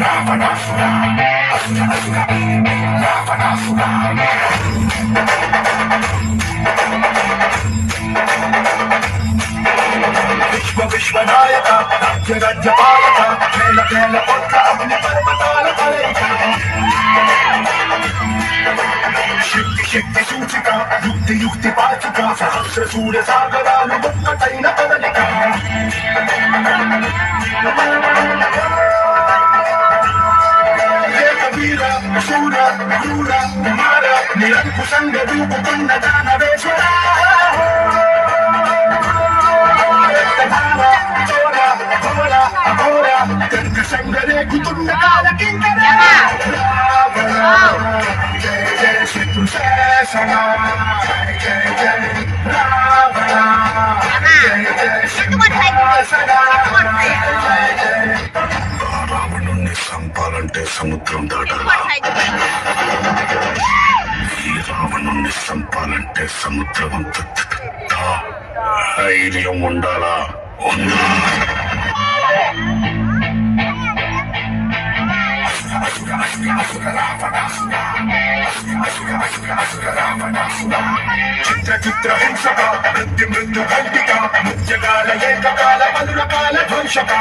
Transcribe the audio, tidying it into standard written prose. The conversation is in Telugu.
రావణాసురా రావణాసురా విశ్వనాయక రాజ్యపాలక కేల కేల కొట్ల అగ్ని పర్వతాల కలయిక శక్తి సూచిక యుక్తి పాచిక సహస్ర సూర్య సాగరాలు ఒక్కటైన కదలిక వీర శూర క్రూర కుమార నిరంకుశంగ రూపుకున్న దానవేశ్వర సంగరేకుతున్న కాలకింకర జయ జయ శత్రుశేషణ జయ జయ రావణ జయ జయ సింహాసన రావణుణ్ణి చంపాలంటే సముద్రం దాటాలా ఈ రావణుణ్ణి చంపాలంటే సముద్రం అంత ధైర్యం ఉండాలా ఉందా చిత్ర హింసక మృత్యు ఖండిక ముత్యకాల ఏకకాల పలురకాల ధ్వంసక